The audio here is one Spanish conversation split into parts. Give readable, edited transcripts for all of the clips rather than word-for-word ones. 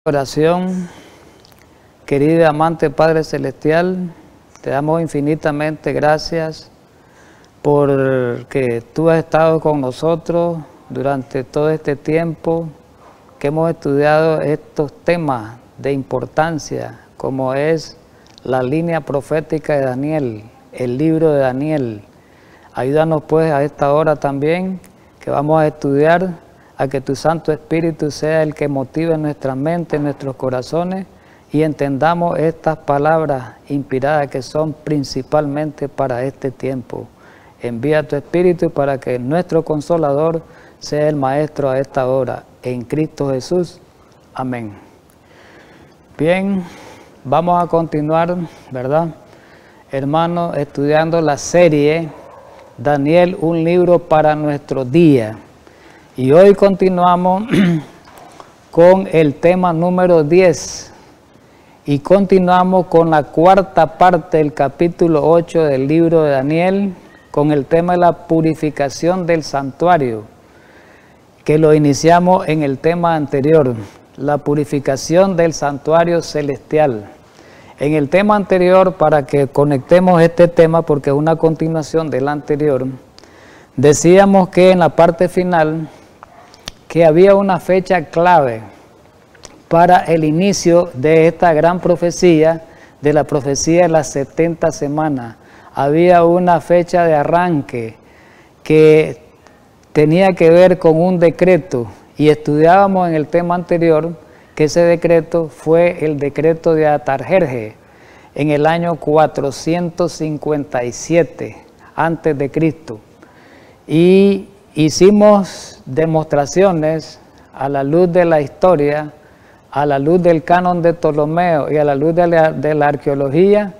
Oración, querido y amante Padre Celestial, te damos infinitamente gracias porque tú has estado con nosotros durante todo este tiempo que hemos estudiado estos temas de importancia, como es la línea profética de Daniel, el libro de Daniel. Ayúdanos pues a esta hora también que vamos a estudiar, a que tu Santo Espíritu sea el que motive nuestra mente, nuestros corazones, y entendamos estas palabras inspiradas que son principalmente para este tiempo. Envía tu Espíritu para que nuestro Consolador sea el Maestro a esta hora. En Cristo Jesús. Amén. Bien, vamos a continuar, ¿verdad? Hermanos, estudiando la serie Daniel, un libro para nuestro día. Y hoy continuamos con el tema número 10 y continuamos con la cuarta parte del capítulo 8 del libro de Daniel, con el tema de la purificación del santuario, que lo iniciamos en el tema anterior, la purificación del santuario celestial. En el tema anterior, para que conectemos este tema, porque es una continuación del anterior, decíamos que en la parte final que había una fecha clave para el inicio de esta gran profecía, de la profecía de las 70 semanas. Había una fecha de arranque que tenía que ver con un decreto, y estudiábamos en el tema anterior que ese decreto fue el decreto de Artajerjes en el año 457 antes de Cristo. Y hicimos demostraciones a la luz de la historia, a la luz del canon de Ptolomeo y a la luz de la arqueología.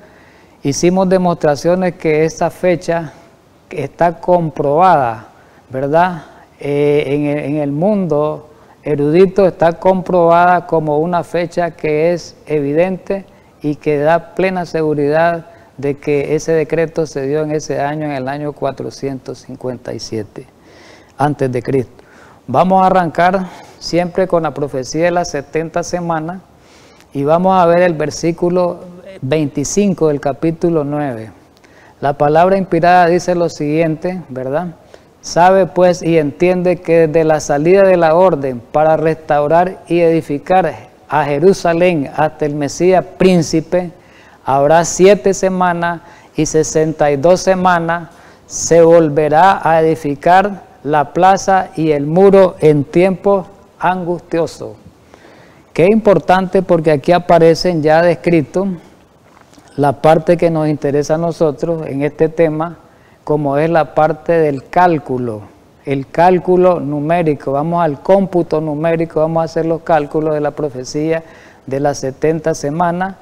Hicimos demostraciones que esa fecha está comprobada, ¿verdad? En el mundo erudito está comprobada como una fecha que es evidente y que da plena seguridad de que ese decreto se dio en ese año, en el año 457 antes de Cristo. Vamos a arrancar siempre con la profecía de las 70 semanas y vamos a ver el versículo 25 del capítulo 9. La palabra inspirada dice lo siguiente, ¿verdad? Sabe pues y entiende que desde la salida de la orden para restaurar y edificar a Jerusalén hasta el Mesías príncipe, habrá 7 semanas y 62 semanas, se volverá a edificar la plaza y el muro en tiempos angustiosos. Qué importante, porque aquí aparecen ya descritos la parte que nos interesa a nosotros en este tema, como es la parte del cálculo, el cálculo numérico. Vamos al cómputo numérico, vamos a hacer los cálculos de la profecía de las 70 semanas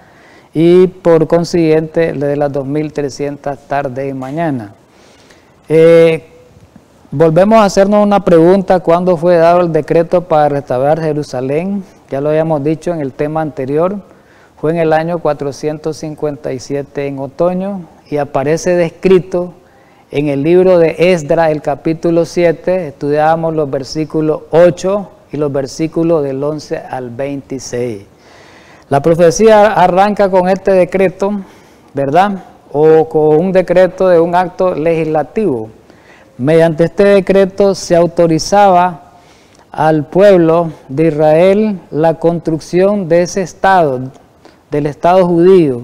y por consiguiente de las 2300 tardes y mañana. Volvemos a hacernos una pregunta: ¿cuándo fue dado el decreto para restaurar Jerusalén? Ya lo habíamos dicho en el tema anterior, fue en el año 457 en otoño, y aparece descrito en el libro de Esdras, el capítulo 7, estudiábamos los versículos 8 y los versículos del 11 al 26. La profecía arranca con este decreto, ¿verdad? O con un decreto de un acto legislativo. Mediante este decreto se autorizaba al pueblo de Israel la construcción de ese Estado, del Estado judío,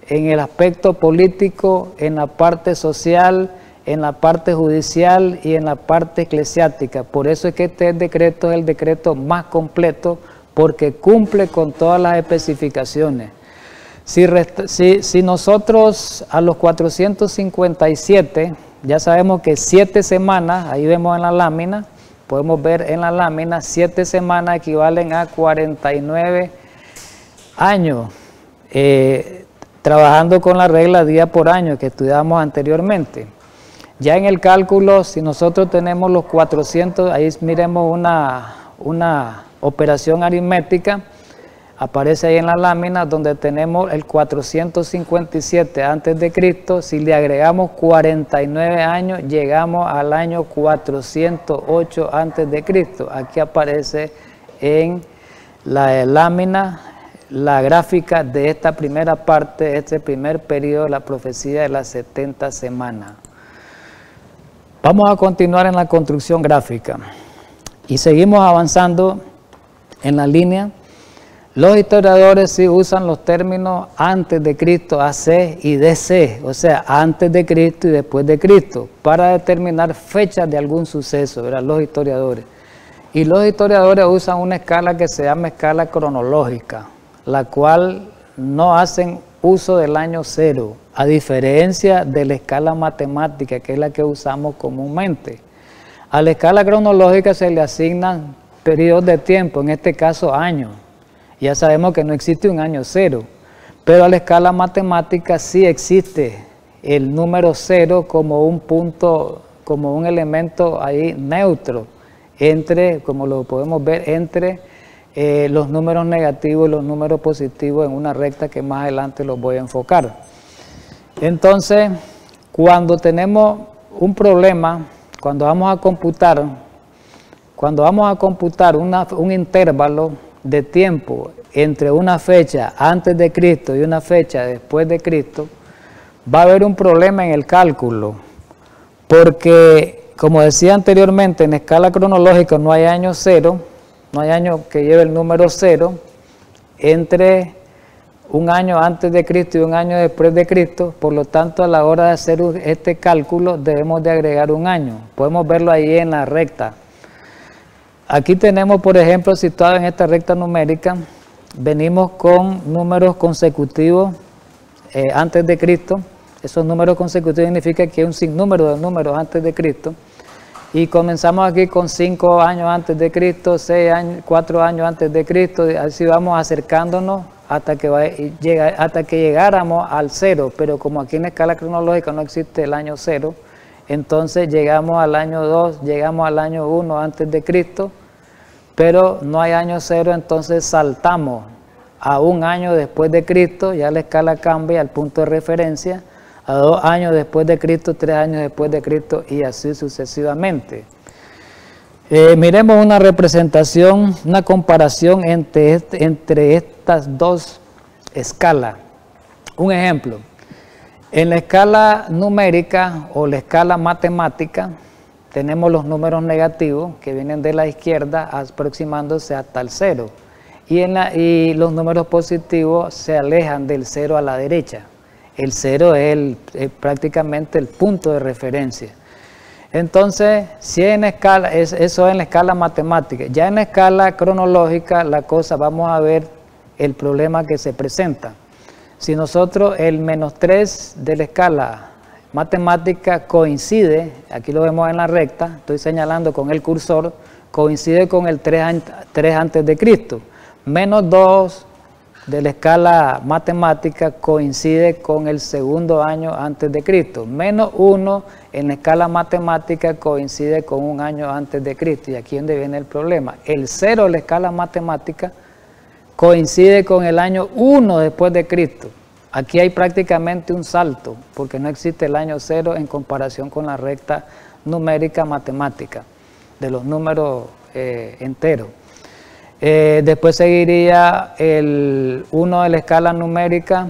en el aspecto político, en la parte social, en la parte judicial y en la parte eclesiástica. Por eso es que este decreto es el decreto más completo, porque cumple con todas las especificaciones. Si nosotros a los 457, ya sabemos que 7 semanas, ahí vemos en la lámina, podemos ver en la lámina, 7 semanas equivalen a 49 años, trabajando con la regla día por año que estudiamos anteriormente. Ya en el cálculo, si nosotros tenemos los 400, ahí miremos una operación aritmética, aparece ahí en la lámina donde tenemos el 457 antes de Cristo. Si le agregamos 49 años, llegamos al año 408 antes de Cristo. Aquí aparece en la lámina, la gráfica de esta primera parte, este primer periodo, la profecía de las 70 semanas. Vamos a continuar en la construcción gráfica y seguimos avanzando en la línea. Los historiadores sí usan los términos antes de Cristo, AC y DC, o sea, antes de Cristo y después de Cristo, para determinar fechas de algún suceso, ¿verdad? Los historiadores. Y los historiadores usan una escala que se llama escala cronológica, la cual no hacen uso del año cero, a diferencia de la escala matemática, que es la que usamos comúnmente. A la escala cronológica se le asignan periodos de tiempo, en este caso años. Ya sabemos que no existe un año cero, pero a la escala matemática sí existe el número cero como un punto, como un elemento ahí neutro, entre, como lo podemos ver, entre los números negativos y los números positivos en una recta que más adelante los voy a enfocar. Entonces, cuando tenemos un problema, cuando vamos a computar un intervalo de tiempo entre una fecha antes de Cristo y una fecha después de Cristo, va a haber un problema en el cálculo, porque, como decía anteriormente, en escala cronológica no hay año cero, no hay año que lleve el número cero entre un año antes de Cristo y un año después de Cristo. Por lo tanto, a la hora de hacer este cálculo debemos de agregar un año. Podemos verlo ahí en la recta. Aquí tenemos, por ejemplo, situado en esta recta numérica, venimos con números consecutivos antes de Cristo. Esos números consecutivos significa que hay un sinnúmero de números antes de Cristo. Y comenzamos aquí con 5 años antes de Cristo, 4 años antes de Cristo, así vamos acercándonos hasta que llegáramos al cero. Pero como aquí en la escala cronológica no existe el año cero, entonces llegamos al año 2, llegamos al año 1 antes de Cristo, pero no hay año cero, entonces saltamos a un año después de Cristo, ya la escala cambia al punto de referencia, a 2 años después de Cristo, 3 años después de Cristo y así sucesivamente. Miremos una representación, una comparación entre estas dos escalas. Un ejemplo. En la escala numérica o la escala matemática tenemos los números negativos que vienen de la izquierda aproximándose hasta el cero y los números positivos se alejan del cero a la derecha. El cero es prácticamente el punto de referencia. Entonces, si en escala, eso es en la escala matemática. Ya en la escala cronológica la cosa, vamos a ver el problema que se presenta. Si nosotros el -3 de la escala matemática coincide, aquí lo vemos en la recta, estoy señalando con el cursor, coincide con el 3 antes de Cristo. -2 de la escala matemática coincide con el segundo año antes de Cristo. -1 en la escala matemática coincide con un año antes de Cristo. Y aquí es donde viene el problema. El 0 de la escala matemática coincide con el año 1 después de Cristo. Aquí hay prácticamente un salto, porque no existe el año 0 en comparación con la recta numérica matemática de los números enteros. Después seguiría el 1 de la escala numérica,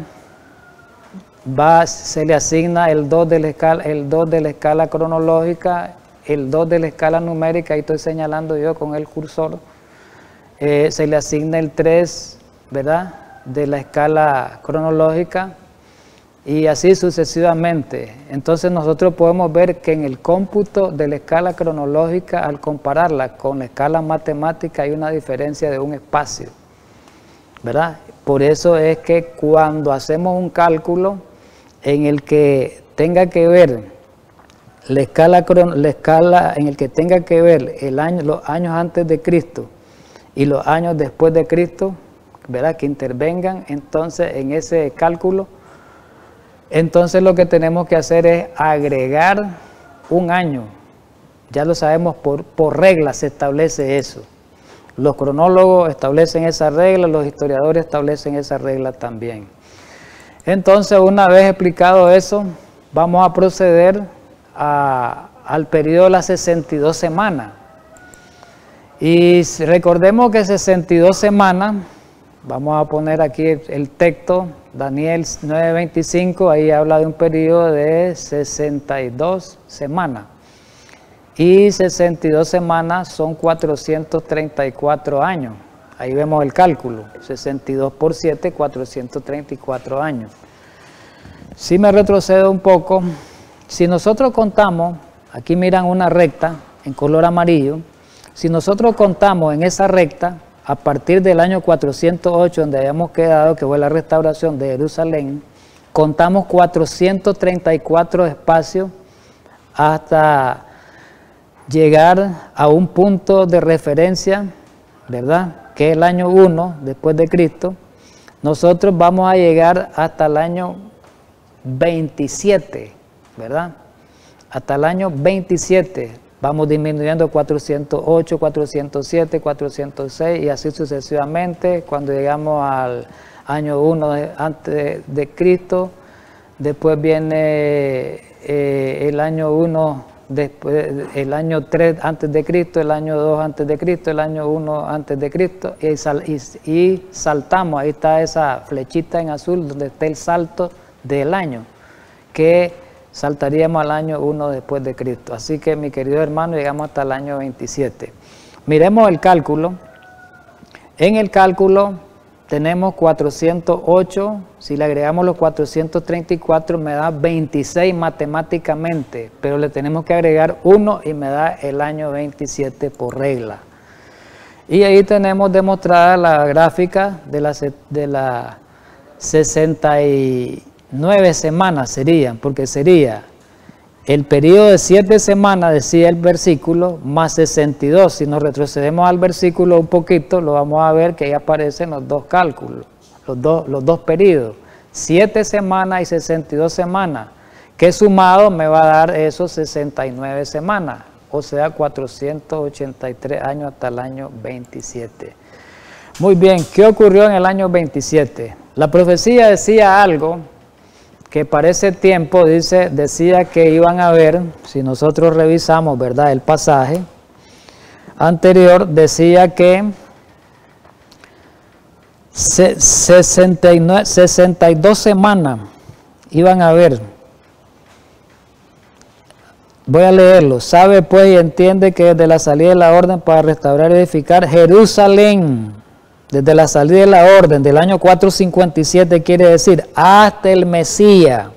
se le asigna el 2 de la escala cronológica, el 2 de la escala numérica, ahí estoy señalando yo con el cursor, se le asigna el 3, ¿verdad?, de la escala cronológica y así sucesivamente. Entonces nosotros podemos ver que en el cómputo de la escala cronológica, al compararla con la escala matemática, hay una diferencia de un espacio, ¿verdad? Por eso es que cuando hacemos un cálculo en el que tenga que ver en el que tenga que ver los años antes de Cristo y los años después de Cristo, ¿verdad?, que intervengan entonces en ese cálculo, entonces lo que tenemos que hacer es agregar un año. Ya lo sabemos, por regla se establece eso. Los cronólogos establecen esa regla, los historiadores establecen esa regla también. Entonces, una vez explicado eso, vamos a proceder al periodo de las 62 semanas. Y recordemos que 62 semanas, vamos a poner aquí el texto, Daniel 9:25, ahí habla de un periodo de 62 semanas. Y 62 semanas son 434 años. Ahí vemos el cálculo, 62 por 7, 434 años. Si me retrocedo un poco, si nosotros contamos, aquí miran una recta en color amarillo, si nosotros contamos en esa recta, a partir del año 408, donde habíamos quedado, que fue la restauración de Jerusalén, contamos 434 espacios hasta llegar a un punto de referencia, ¿verdad?, que es el año 1 después de Cristo. Nosotros vamos a llegar hasta el año 27, ¿verdad? Hasta el año 27 vamos disminuyendo 408, 407, 406 y así sucesivamente. Cuando llegamos al año 1 antes de Cristo, después viene el año 1, después el año 3 antes de Cristo, el año 2 antes de Cristo, el año 1 antes de Cristo y saltamos, ahí está esa flechita en azul donde está el salto del año, que saltaríamos al año 1 después de Cristo. Así que, mi querido hermano, llegamos hasta el año 27. Miremos el cálculo. En el cálculo tenemos 408, si le agregamos los 434 me da 26 matemáticamente, pero le tenemos que agregar 1 y me da el año 27 por regla. Y ahí tenemos demostrada la gráfica de la 69 semanas serían, porque sería el periodo de 7 semanas, decía el versículo, más 62. Si nos retrocedemos al versículo un poquito, lo vamos a ver que ahí aparecen los dos cálculos, los dos periodos, 7 semanas y 62 semanas, que sumado me va a dar esos 69 semanas, o sea 483 años hasta el año 27. Muy bien, ¿qué ocurrió en el año 27? La profecía decía algo que para ese tiempo decía que iban a haber, si nosotros revisamos, ¿verdad?, el pasaje anterior, decía que 62 semanas iban a haber. Voy a leerlo. Sabe pues y entiende que desde la salida de la orden para restaurar y edificar Jerusalén, desde la salida de la orden del año 457, quiere decir hasta el Mesías,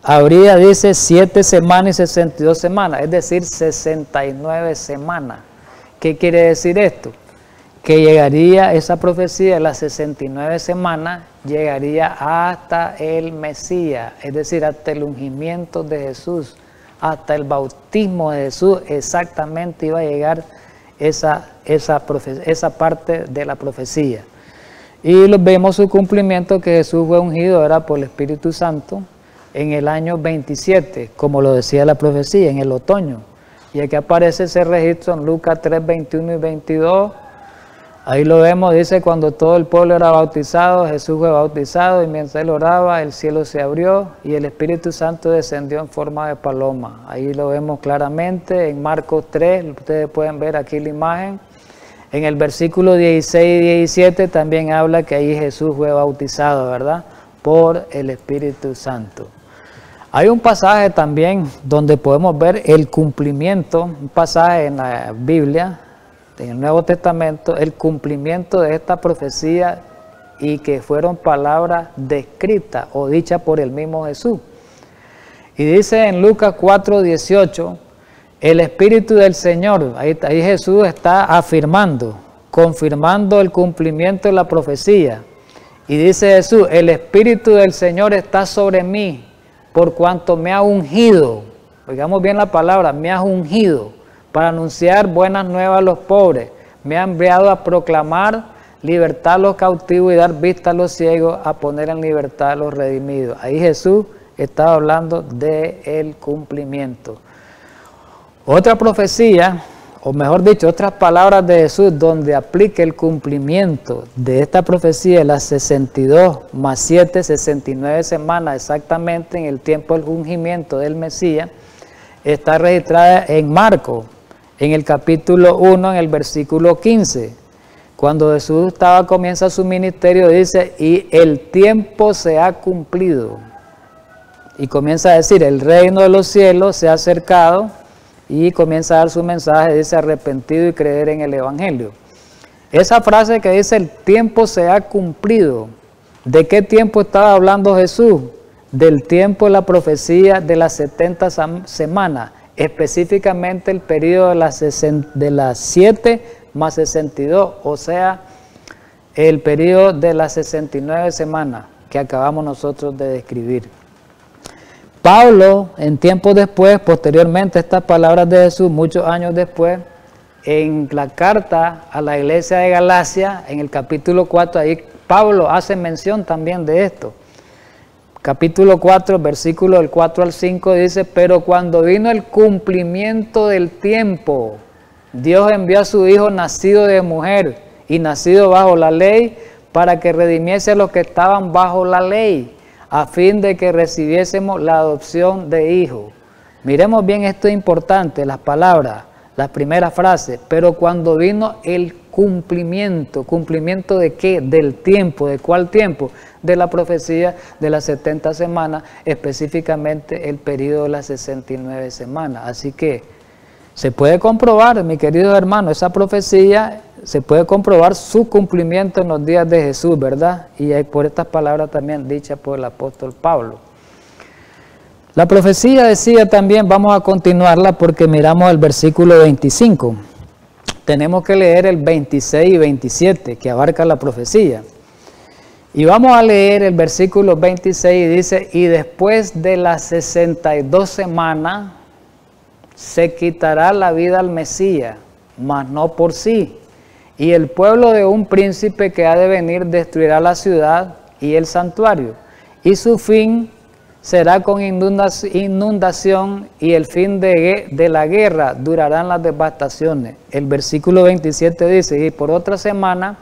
habría, dice, 7 semanas y 62 semanas, es decir, 69 semanas. ¿Qué quiere decir esto? Que llegaría esa profecía de las 69 semanas, llegaría hasta el Mesías, es decir, hasta el ungimiento de Jesús, hasta el bautismo de Jesús, exactamente iba a llegar esa parte de la profecía. Y vemos su cumplimiento, que Jesús fue ungido, era por el Espíritu Santo, en el año 27, como lo decía la profecía, en el otoño. Y aquí aparece ese registro en Lucas 3, 21 y 22. Ahí lo vemos, dice, cuando todo el pueblo era bautizado, Jesús fue bautizado, y mientras él oraba, el cielo se abrió y el Espíritu Santo descendió en forma de paloma. Ahí lo vemos claramente en Marcos 3, ustedes pueden ver aquí la imagen. En el versículo 16 y 17 también habla que ahí Jesús fue bautizado, ¿verdad?, por el Espíritu Santo. Hay un pasaje también donde podemos ver el cumplimiento, un pasaje en la Biblia, en el Nuevo Testamento, el cumplimiento de esta profecía, y que fueron palabras descritas o dichas por el mismo Jesús. Y dice en Lucas 4, 18, el Espíritu del Señor, ahí Jesús está afirmando, confirmando el cumplimiento de la profecía. Y dice Jesús, el Espíritu del Señor está sobre mí, por cuanto me ha ungido, oigamos bien la palabra, me ha ungido, para anunciar buenas nuevas a los pobres, me ha enviado a proclamar libertad a los cautivos y dar vista a los ciegos, a poner en libertad a los redimidos. Ahí Jesús estaba hablando del cumplimiento. Otra profecía, o mejor dicho, otras palabras de Jesús donde aplica el cumplimiento de esta profecía, las 62 más 7, 69 semanas exactamente en el tiempo del ungimiento del Mesías, está registrada en Marcos, en el capítulo 1, en el versículo 15. Cuando Jesús comienza su ministerio, dice, y el tiempo se ha cumplido. Y comienza a decir, el reino de los cielos se ha acercado, y comienza a dar su mensaje, dice, arrepentido y creer en el evangelio. Esa frase que dice, el tiempo se ha cumplido, ¿de qué tiempo estaba hablando Jesús? Del tiempo de la profecía de las 70 semanas, específicamente el periodo de las 7 más 62, o sea, el periodo de las 69 semanas que acabamos nosotros de describir. Pablo, en tiempos después, posteriormente a estas palabras de Jesús, muchos años después, en la carta a la iglesia de Galacia, en el capítulo 4, ahí Pablo hace mención también de esto. Capítulo 4, versículo del 4 al 5 dice, pero cuando vino el cumplimiento del tiempo, Dios envió a su Hijo nacido de mujer y nacido bajo la ley para que redimiese a los que estaban bajo la ley, a fin de que recibiésemos la adopción de hijos. Miremos bien, esto es importante, las palabras, la primera frase, pero cuando vino el cumplimiento, ¿cumplimiento de qué? Del tiempo, ¿de cuál tiempo? De la profecía de las 70 semanas, específicamente el periodo de las 69 semanas. Así que se puede comprobar, mi querido hermano, esa profecía, se puede comprobar su cumplimiento en los días de Jesús, ¿verdad? Y por estas palabras también dichas por el apóstol Pablo. La profecía decía también, vamos a continuarla porque miramos el versículo 25. Tenemos que leer el 26 y 27 que abarca la profecía. Y vamos a leer el versículo 26 y dice, y después de las 62 semanas se quitará la vida al Mesías, mas no por sí. Y el pueblo de un príncipe que ha de venir destruirá la ciudad y el santuario. Y su fin será con inundación y el fin de la guerra durarán las devastaciones. El versículo 27 dice, y por otra semana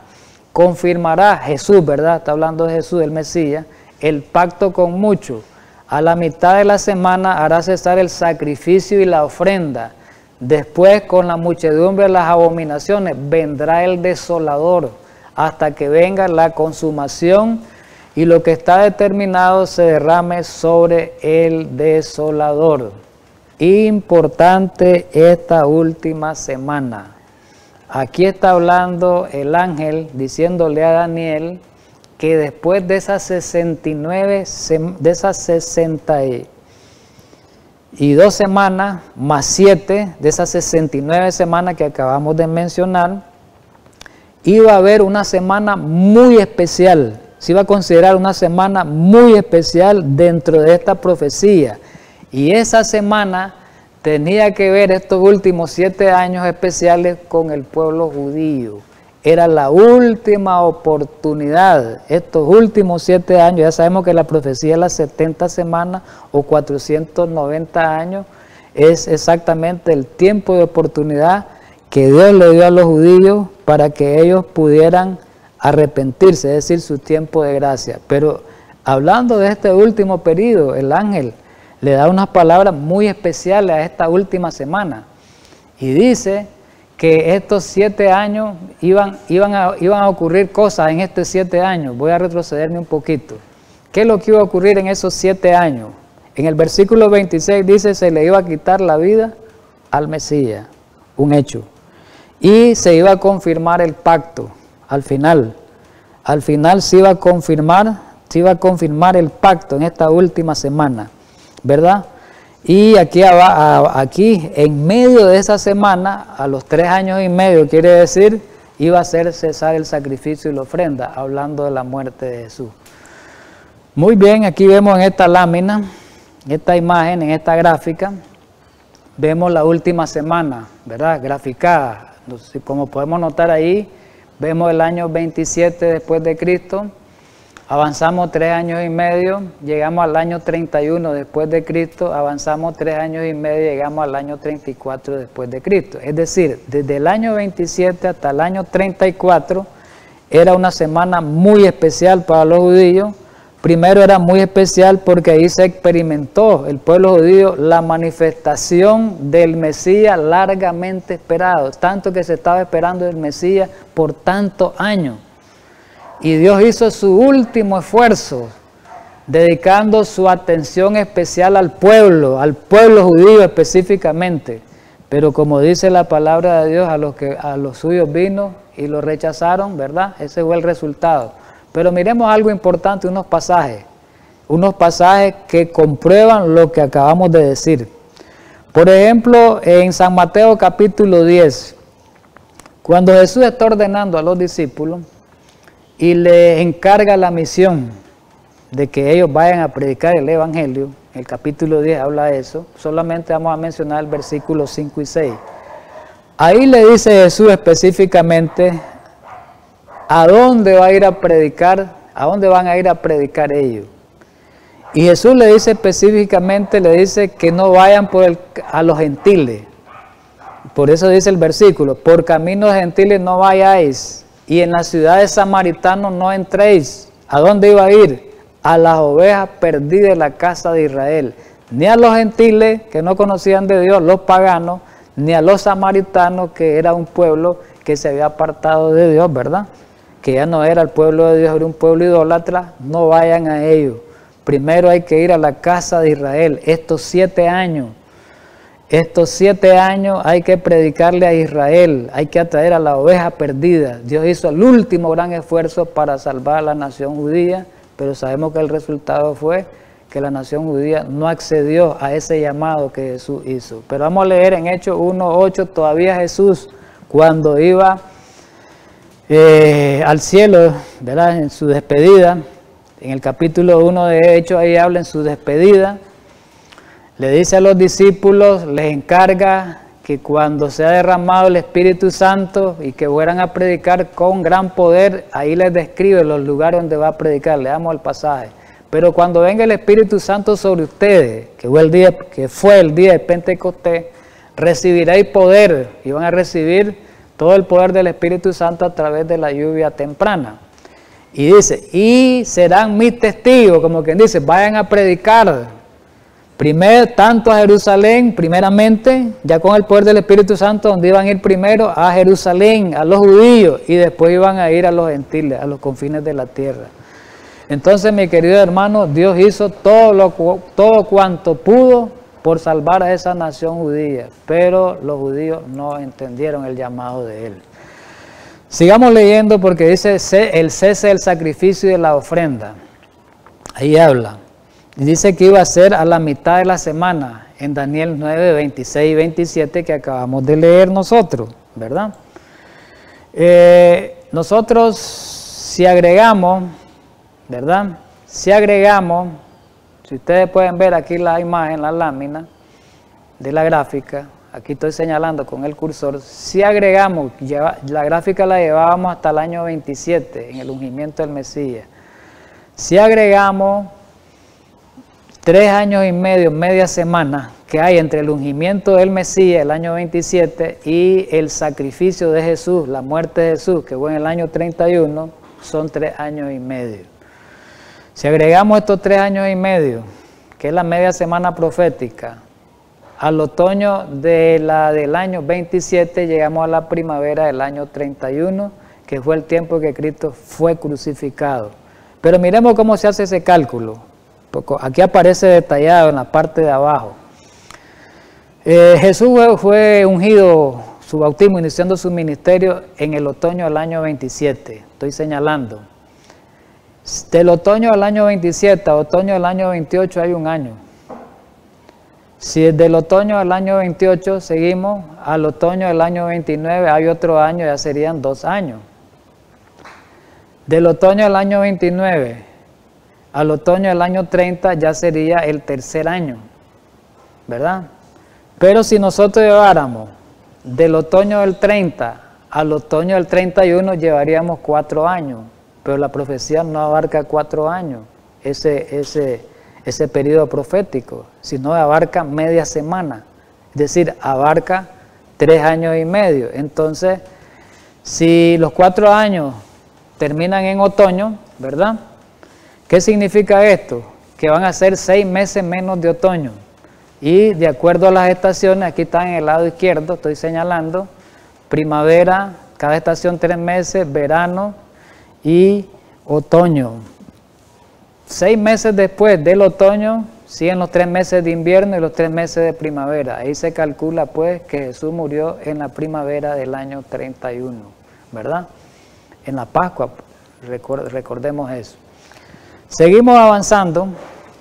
confirmará Jesús, ¿verdad? Está hablando de Jesús, el Mesías, el pacto con muchos. A la mitad de la semana hará cesar el sacrificio y la ofrenda. Después, con la muchedumbre de las abominaciones, vendrá el desolador, hasta que venga la consumación y lo que está determinado se derrame sobre el desolador. Importante esta última semana. Aquí está hablando el ángel diciéndole a Daniel que después de esas 62 semanas, más 7 de esas 69 semanas que acabamos de mencionar, iba a haber una semana muy especial, se iba a considerar una semana muy especial dentro de esta profecía. Y esa semana tenía que ver estos últimos 7 años especiales con el pueblo judío. Era la última oportunidad, estos últimos 7 años, ya sabemos que la profecía de las 70 semanas o 490 años es exactamente el tiempo de oportunidad que Dios le dio a los judíos para que ellos pudieran arrepentirse, es decir, su tiempo de gracia. Pero hablando de este último periodo, el ángel le da unas palabras muy especiales a esta última semana y dice que estos 7 años iban a ocurrir cosas en estos 7 años. Voy a retrocederme un poquito. ¿Qué es lo que iba a ocurrir en esos 7 años? En el versículo 26 dice, se le iba a quitar la vida al Mesías, un hecho. Y se iba a confirmar el pacto al final. Al final se iba a confirmar el pacto en esta última semana, ¿verdad? Y aquí en medio de esa semana, a los 3 años y medio, quiere decir, iba a hacer cesar el sacrificio y la ofrenda, hablando de la muerte de Jesús. Muy bien, aquí vemos en esta lámina, esta imagen, en esta gráfica, vemos la última semana, ¿verdad? Graficada. Como podemos notar ahí, vemos el año 27 después de Cristo. Avanzamos 3 años y medio, llegamos al año 31 después de Cristo, avanzamos 3 años y medio, llegamos al año 34 después de Cristo. Es decir, desde el año 27 hasta el año 34 era una semana muy especial para los judíos, Primero era muy especial porque ahí se experimentó el pueblo judío la manifestación del Mesías largamente esperado, tanto que se estaba esperando el Mesías por tantos años. Y Dios hizo su último esfuerzo, dedicando su atención especial al pueblo judío específicamente. Pero como dice la palabra de Dios, a los suyos vino y lo rechazaron, ¿verdad? Ese fue el resultado. Pero miremos algo importante, unos pasajes que comprueban lo que acabamos de decir. Por ejemplo, en San Mateo capítulo 10, cuando Jesús está ordenando a los discípulos y les encarga la misión de que ellos vayan a predicar el Evangelio, el capítulo 10 habla de eso, solamente vamos a mencionar el versículo 5 y 6. Ahí le dice Jesús específicamente a dónde va a ir a predicar, a dónde van a ir a predicar ellos. Y Jesús le dice específicamente, le dice que no vayan a los gentiles. Por eso dice el versículo, por caminos gentiles no vayáis, y en las ciudades samaritanos no entréis. ¿A dónde iba a ir? A las ovejas perdidas de la casa de Israel. Ni a los gentiles que no conocían de Dios, los paganos, ni a los samaritanos, que era un pueblo que se había apartado de Dios, ¿verdad? Que ya no era el pueblo de Dios, era un pueblo idólatra, no vayan a ellos. Primero hay que ir a la casa de Israel. Estos 7 años hay que predicarle a Israel, hay que atraer a la oveja perdida. Dios hizo el último gran esfuerzo para salvar a la nación judía, pero sabemos que el resultado fue que la nación judía no accedió a ese llamado que Jesús hizo. Pero vamos a leer en Hechos 1:8, todavía Jesús, cuando iba al cielo, ¿verdad? En su despedida, en el capítulo 1 de Hechos, ahí habla en su despedida, le dice a los discípulos, les encarga que cuando sea derramado el Espíritu Santo y que fueran a predicar con gran poder, ahí les describe los lugares donde va a predicar. Leamos el pasaje. Pero cuando venga el Espíritu Santo sobre ustedes, que fue el día de Pentecostés, recibiréis poder, y van a recibir todo el poder del Espíritu Santo a través de la lluvia temprana. Y dice, y serán mis testigos, como quien dice, vayan a predicar. Primero, tanto a Jerusalén, primeramente, ya con el poder del Espíritu Santo, donde iban a ir primero a Jerusalén, a los judíos, y después iban a ir a los gentiles, a los confines de la tierra. Entonces, mi querido hermano, Dios hizo todo cuanto pudo por salvar a esa nación judía, pero los judíos no entendieron el llamado de Él. Sigamos leyendo porque dice el cese del sacrificio y de la ofrenda. Ahí habla. Y dice que iba a ser a la mitad de la semana, en Daniel 9, 26 y 27, que acabamos de leer nosotros, ¿verdad? Nosotros, si agregamos, ¿verdad? Si ustedes pueden ver aquí la imagen, la lámina de la gráfica, aquí estoy señalando con el cursor, si agregamos, la gráfica la llevábamos hasta el año 27, en el ungimiento del Mesías. Si agregamos 3 años y medio, media semana, que hay entre el ungimiento del Mesías, el año 27, y el sacrificio de Jesús, la muerte de Jesús, que fue en el año 31, son 3 años y medio. Si agregamos estos 3 años y medio, que es la media semana profética, al otoño del año 27 llegamos a la primavera del año 31, que fue el tiempo que Cristo fue crucificado. Pero miremos cómo se hace ese cálculo. Aquí aparece detallado en la parte de abajo. Jesús fue ungido, su bautismo, iniciando su ministerio en el otoño del año 27. Estoy señalando. Del otoño del año 27 a otoño del año 28 hay un año. Si del otoño del año 28 seguimos al otoño del año 29 hay otro año, ya serían 2 años. Del otoño del año 29 al otoño del año 30 ya sería el 3er año, ¿verdad? Pero si nosotros lleváramos del otoño del 30 al otoño del 31 llevaríamos 4 años, pero la profecía no abarca 4 años, ese periodo profético, sino abarca media semana, es decir, abarca 3 años y medio. Entonces, si los 4 años terminan en otoño, ¿verdad? ¿Qué significa esto? Que van a ser 6 meses menos de otoño. Y de acuerdo a las estaciones, aquí está en el lado izquierdo, estoy señalando, primavera, cada estación 3 meses, verano y otoño. 6 meses después del otoño, siguen los 3 meses de invierno y los 3 meses de primavera. Ahí se calcula pues que Jesús murió en la primavera del año 31, ¿verdad? En la Pascua, recordemos eso. Seguimos avanzando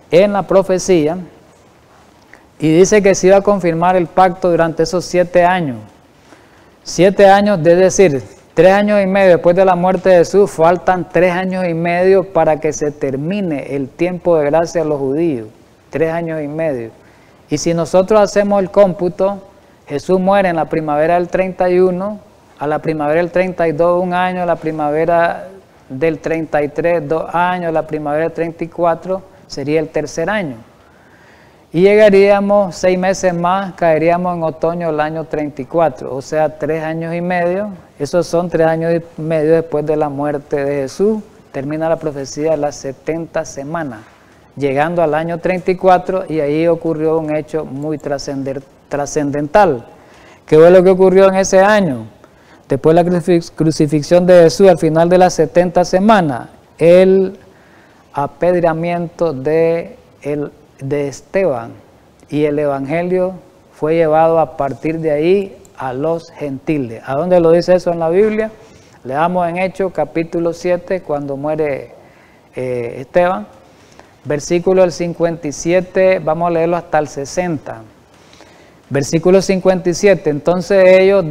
en la profecía y dice que se iba a confirmar el pacto durante esos 7 años. 7 años, es decir, 3 años y medio después de la muerte de Jesús, faltan 3 años y medio para que se termine el tiempo de gracia a los judíos. 3 años y medio. Y si nosotros hacemos el cómputo, Jesús muere en la primavera del 31, a la primavera del 32 1 año, a la primavera del 33 2 años, a la primavera del 34 sería el 3er año. Y llegaríamos 6 meses más, caeríamos en otoño del año 34, o sea 3 años y medio, esos son 3 años y medio después de la muerte de Jesús, termina la profecía de las 70 semanas. Llegando al año 34 y ahí ocurrió un hecho muy trascendental. ¿Qué fue lo que ocurrió en ese año? Después de la crucifixión de Jesús al final de las 70 semanas, el apedreamiento de Esteban y el evangelio fue llevado a partir de ahí a los gentiles. ¿A dónde lo dice eso en la Biblia? Leamos en Hechos capítulo 7 cuando muere Esteban. Versículo del 57, vamos a leerlo hasta el 60. Versículo 57, entonces ellos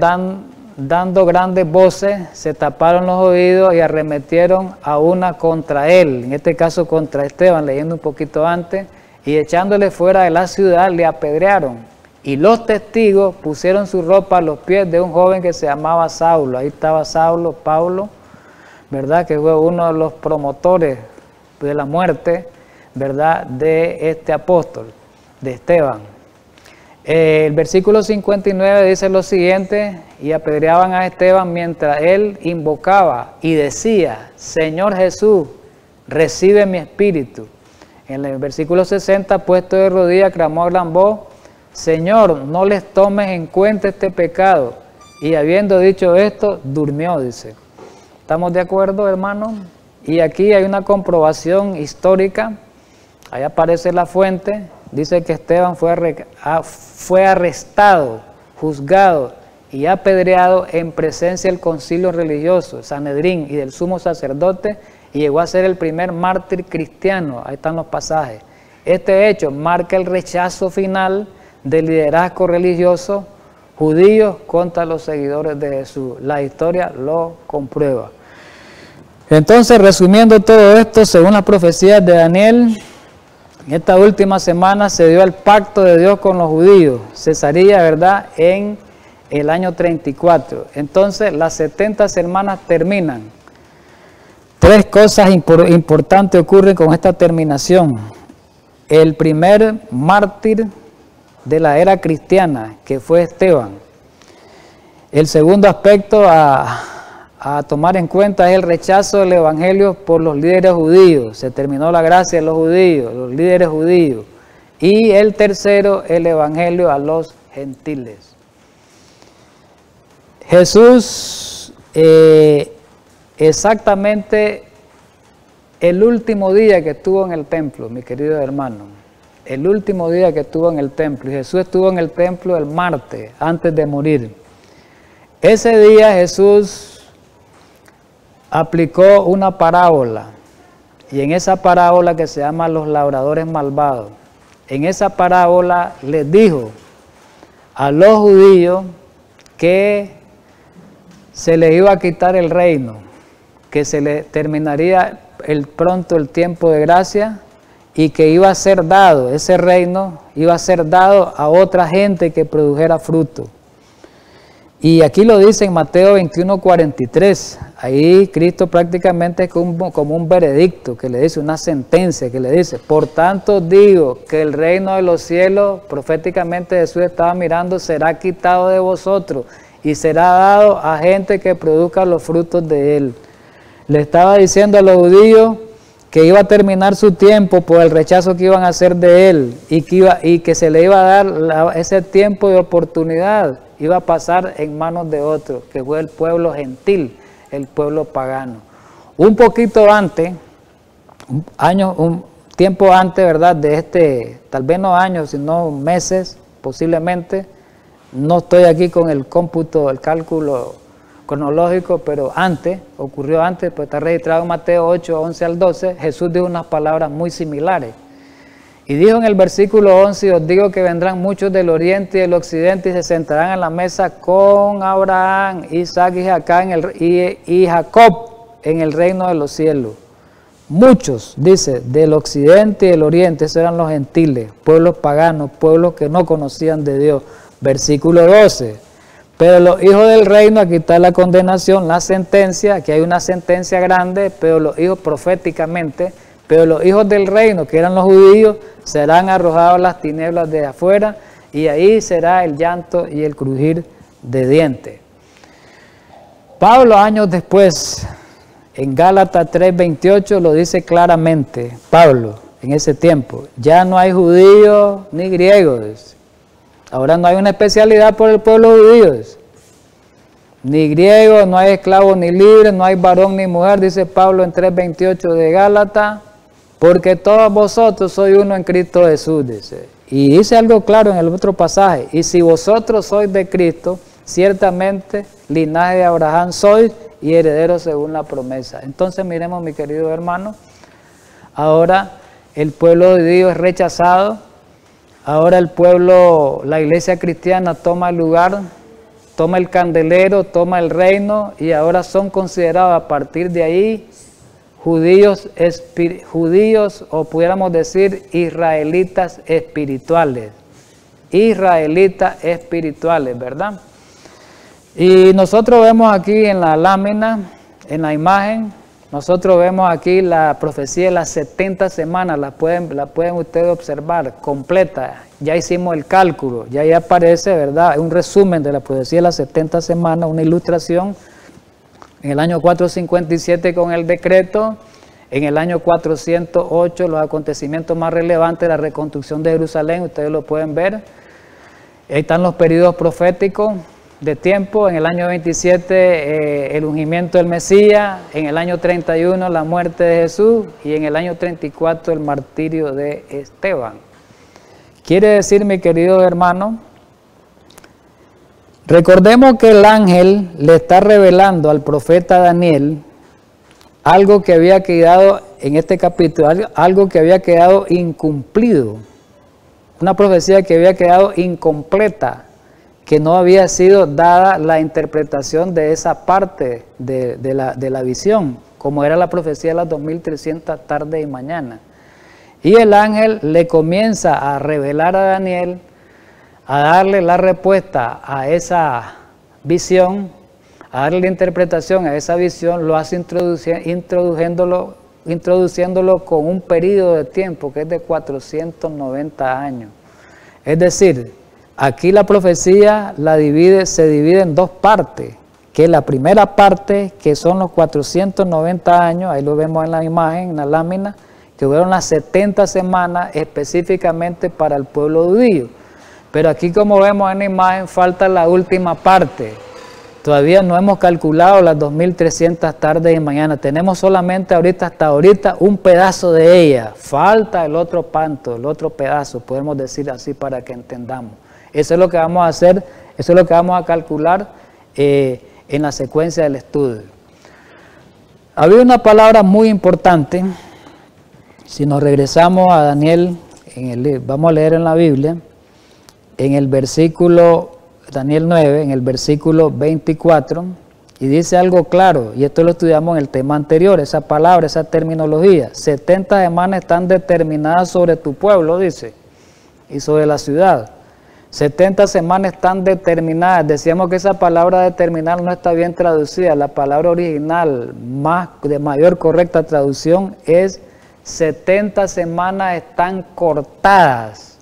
dando grandes voces, se taparon los oídos y arremetieron a una contra él, en este caso contra Esteban, leyendo un poquito antes, y echándole fuera de la ciudad le apedrearon. Y los testigos pusieron su ropa a los pies de un joven que se llamaba Saulo. Ahí estaba Saulo, Pablo, ¿verdad? Que fue uno de los promotores de la muerte, ¿verdad?, de este apóstol, de Esteban. El versículo 59 dice lo siguiente: y apedreaban a Esteban mientras él invocaba y decía: Señor Jesús, recibe mi espíritu. En el versículo 60, puesto de rodillas, clamó a gran voz: Señor, no les tomes en cuenta este pecado. Y habiendo dicho esto, durmió, dice. ¿Estamos de acuerdo, hermanos? Y aquí hay una comprobación histórica. Ahí aparece la fuente, dice que Esteban fue arrestado, juzgado y apedreado en presencia del concilio religioso, Sanedrín y del sumo sacerdote, y llegó a ser el primer mártir cristiano. Ahí están los pasajes. Este hecho marca el rechazo final del liderazgo religioso judío contra los seguidores de Jesús. La historia lo comprueba. Entonces, resumiendo todo esto, según las profecías de Daniel, en esta última semana se dio el pacto de Dios con los judíos. Cesaría, ¿verdad?, en el año 34. Entonces, las 70 semanas terminan. 3 cosas importantes ocurren con esta terminación. El primer mártir de la era cristiana, que fue Esteban. El segundo aspecto a tomar en cuenta es el rechazo del evangelio por los líderes judíos. Se terminó la gracia de los judíos, los líderes judíos. Y el tercero, el evangelio a los gentiles. Jesús, exactamente el último día que estuvo en el templo, mi querido hermano, el último día que estuvo en el templo, y Jesús estuvo en el templo el martes, antes de morir. Ese día Jesús aplicó una parábola, y en esa parábola que se llama los labradores malvados, en esa parábola les dijo a los judíos que se les iba a quitar el reino, que se les terminaría pronto el tiempo de gracia y que iba a ser dado, ese reino iba a ser dado a otra gente que produjera fruto. Y aquí lo dice en Mateo 21:43, ahí Cristo prácticamente es como un veredicto que le dice, una sentencia que le dice: por tanto digo que el reino de los cielos, proféticamente Jesús estaba mirando, será quitado de vosotros y será dado a gente que produzca los frutos de él. Le estaba diciendo a los judíos que iba a terminar su tiempo por el rechazo que iban a hacer de él y que se le iba a dar ese tiempo de oportunidad, iba a pasar en manos de otro, que fue el pueblo gentil, el pueblo pagano. Un poquito antes, un tiempo antes, ¿verdad? De tal vez no años, sino meses, posiblemente, no estoy aquí con el cómputo, el cálculo cronológico, pero ocurrió antes, pues está registrado en Mateo 8, 11 al 12, Jesús dijo unas palabras muy similares. Y dijo en el versículo 11, os digo que vendrán muchos del oriente y del occidente y se sentarán en la mesa con Abraham, Isaac y Jacob en el reino de los cielos. Muchos, dice, del occidente y del oriente, esos eran los gentiles, pueblos paganos, pueblos que no conocían de Dios. Versículo 12, pero los hijos del reino, aquí está la condenación, la sentencia, aquí hay una sentencia grande, pero los hijos proféticamente, pero los hijos del reino, que eran los judíos, serán arrojados a las tinieblas de afuera, y ahí será el llanto y el crujir de dientes. Pablo, años después, en Gálatas 3:28 lo dice claramente, Pablo, en ese tiempo, ya no hay judíos ni griegos. Ahora no hay una especialidad por el pueblo judío, ni griego, no hay esclavo ni libre, no hay varón ni mujer, dice Pablo en 3:28 de Gálatas, porque todos vosotros sois uno en Cristo Jesús, dice. Y dice algo claro en el otro pasaje, y si vosotros sois de Cristo, ciertamente linaje de Abraham sois y herederos según la promesa. Entonces miremos, mi querido hermano, ahora el pueblo de Dios es rechazado. Ahora el pueblo, la iglesia cristiana toma el lugar, toma el candelero, toma el reino y ahora son considerados a partir de ahí judíos o pudiéramos decir israelitas espirituales. Israelitas espirituales, ¿verdad? Y nosotros vemos aquí en la lámina, en la imagen, nosotros vemos aquí la profecía de las 70 semanas, la pueden ustedes observar, completa. Ya hicimos el cálculo, ya ahí aparece, ¿verdad? Un resumen de la profecía de las 70 semanas, una ilustración. En el año 457 con el decreto, en el año 408 los acontecimientos más relevantes de la reconstrucción de Jerusalén, ustedes lo pueden ver. Ahí están los periodos proféticos de tiempo, en el año 27 el ungimiento del Mesías, en el año 31 la muerte de Jesús y en el año 34 el martirio de Esteban. Quiere decir, mi querido hermano, recordemos que el ángel le está revelando al profeta Daniel algo que había quedado, en este capítulo, algo que había quedado incumplido, una profecía que había quedado incompleta, que no había sido dada la interpretación de esa parte de la visión, como era la profecía de las 2300 tardes y mañana. Y el ángel le comienza a revelar a Daniel, a darle la respuesta a esa visión, a darle la interpretación a esa visión, lo hace introduciéndolo con un periodo de tiempo que es de 490 años. Es decir, aquí la profecía se divide en dos partes, que la primera parte, que son los 490 años, ahí lo vemos en la imagen, en la lámina, que fueron las 70 semanas específicamente para el pueblo judío. Pero aquí, como vemos en la imagen, falta la última parte. Todavía no hemos calculado las 2300 tardes y mañana. Tenemos solamente hasta ahorita un pedazo de ella. Falta el otro panto, el otro pedazo, podemos decir así para que entendamos. Eso es lo que vamos a hacer, eso es lo que vamos a calcular en la secuencia del estudio. Había una palabra muy importante. Si nos regresamos a Daniel, vamos a leer en la Biblia, en el versículo, Daniel 9, en el versículo 24, y dice algo claro, y esto lo estudiamos en el tema anterior, esa palabra, esa terminología. 70 semanas están determinadas sobre tu pueblo, dice, y sobre la ciudad. 70 semanas están determinadas. Decíamos que esa palabra determinar no está bien traducida. La palabra original, de mayor correcta traducción, es 70 semanas están cortadas.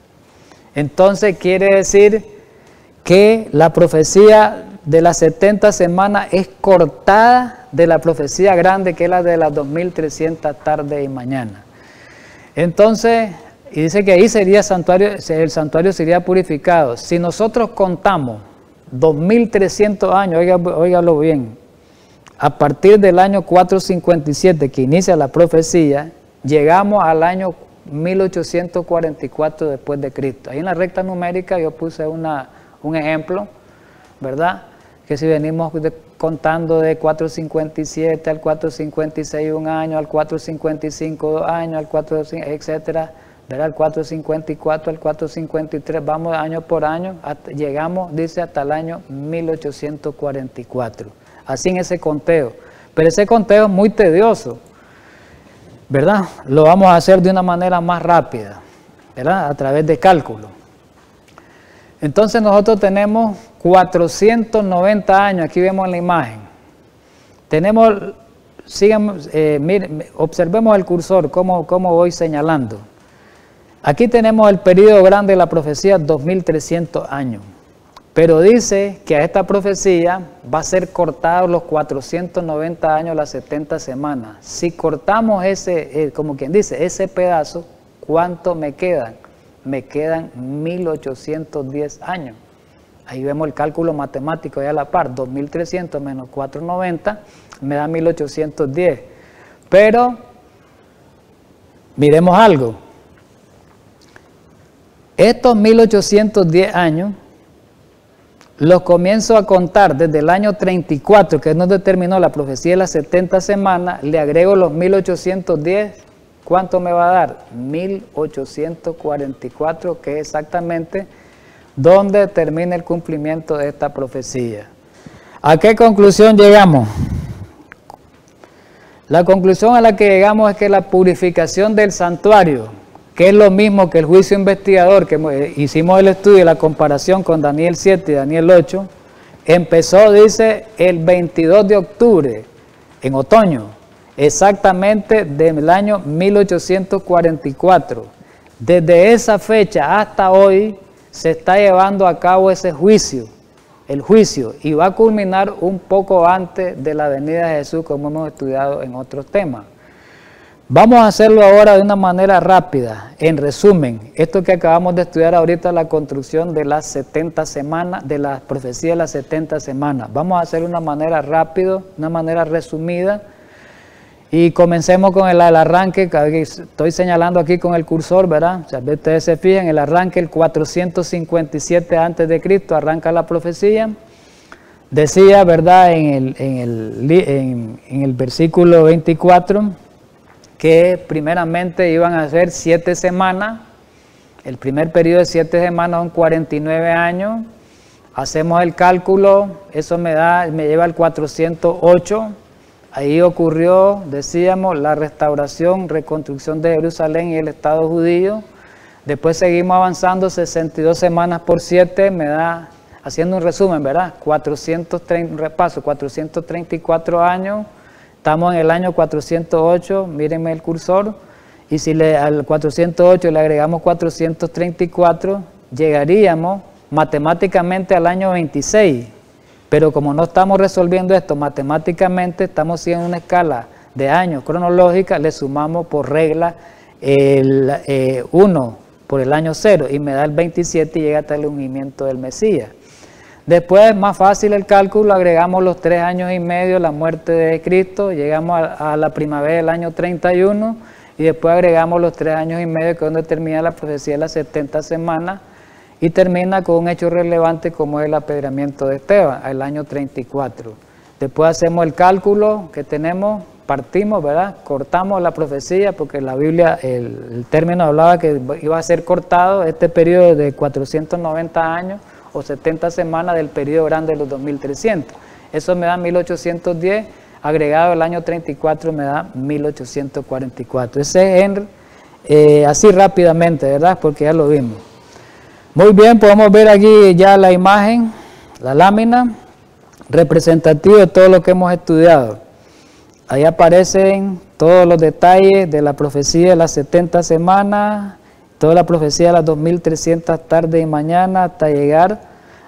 Entonces quiere decir que la profecía de las 70 semanas es cortada de la profecía grande, que es la de las 2300 tarde y mañana. Entonces, y dice que ahí sería el santuario sería purificado. Si nosotros contamos 2300 años, óigalo bien, a partir del año 457 que inicia la profecía, llegamos al año 1844 después de Cristo. Ahí en la recta numérica yo puse un ejemplo, ¿verdad? Que si venimos contando de 457 al 456 un año, al 455 2 años, al 455, etcétera, ¿verdad? Al 454, al 453, vamos año por año, llegamos, dice, hasta el año 1844. Así en ese conteo. Pero ese conteo es muy tedioso, ¿verdad? Lo vamos a hacer de una manera más rápida, ¿verdad? A través de cálculo. Entonces nosotros tenemos 490 años, aquí vemos en la imagen. Tenemos, miren, observemos el cursor, cómo voy señalando. Aquí tenemos el periodo grande de la profecía, 2300 años. Pero dice que a esta profecía va a ser cortado los 490 años, las 70 semanas. Si cortamos ese, como quien dice, ese pedazo, ¿cuánto me quedan? Me quedan 1810 años. Ahí vemos el cálculo matemático ya a la par, 2300 menos 490 me da 1810. Pero, miremos algo. Estos 1810 años los comienzo a contar desde el año 34, que nos determinó la profecía de las 70 semanas, le agrego los 1810, ¿cuánto me va a dar? 1844, que es exactamente donde termina el cumplimiento de esta profecía. ¿A qué conclusión llegamos? La conclusión a la que llegamos es que la purificación del santuario, que es lo mismo que el juicio investigador, que hicimos el estudio y la comparación con Daniel 7 y Daniel 8, empezó, dice, el 22 de octubre, en otoño, exactamente del año 1844. Desde esa fecha hasta hoy se está llevando a cabo ese juicio, el juicio, y va a culminar un poco antes de la venida de Jesús, como hemos estudiado en otros temas. Vamos a hacerlo ahora de una manera rápida. En resumen, esto que acabamos de estudiar ahorita, la construcción de las 70 semanas, de la profecía de las 70 semanas. Vamos a hacerlo de una manera rápida, una manera resumida. Y comencemos con el arranque, que estoy señalando aquí con el cursor, ¿verdad? O sea, ustedes se fijan, el arranque, el 457 a.C., arranca la profecía. Decía, ¿verdad?, en el versículo 24, que primeramente iban a ser 7 semanas, el primer periodo de 7 semanas son 49 años, hacemos el cálculo, eso me lleva al 408, ahí ocurrió, decíamos, la restauración, reconstrucción de Jerusalén y el Estado judío, después seguimos avanzando, 62 semanas por 7, me da, haciendo un resumen, ¿verdad?, 434 años, estamos en el año 408, mírenme el cursor, y si al 408 le agregamos 434, llegaríamos matemáticamente al año 26. Pero como no estamos resolviendo esto matemáticamente, estamos siguiendo una escala de años cronológica, le sumamos por regla el 1 por el año 0 y me da el 27 y llega hasta el ungimiento del Mesías. Después, más fácil el cálculo, agregamos los 3 años y medio, la muerte de Cristo, llegamos a la primavera del año 31 y después agregamos los 3 años y medio, que es donde termina la profecía de las 70 semanas y termina con un hecho relevante como es el apedreamiento de Esteban, al año 34. Después hacemos el cálculo que tenemos, partimos, ¿verdad? Cortamos la profecía porque la Biblia, el término hablaba que iba a ser cortado este periodo de 490 años, o 70 semanas del periodo grande de los 2300. Eso me da 1810, agregado el año 34 me da 1844. Ese es así rápidamente, ¿verdad? Porque ya lo vimos. Muy bien, podemos ver aquí ya la imagen, la lámina, representativa de todo lo que hemos estudiado. Ahí aparecen todos los detalles de la profecía de las 70 semanas, toda la profecía de las 2300 tarde y mañana hasta llegar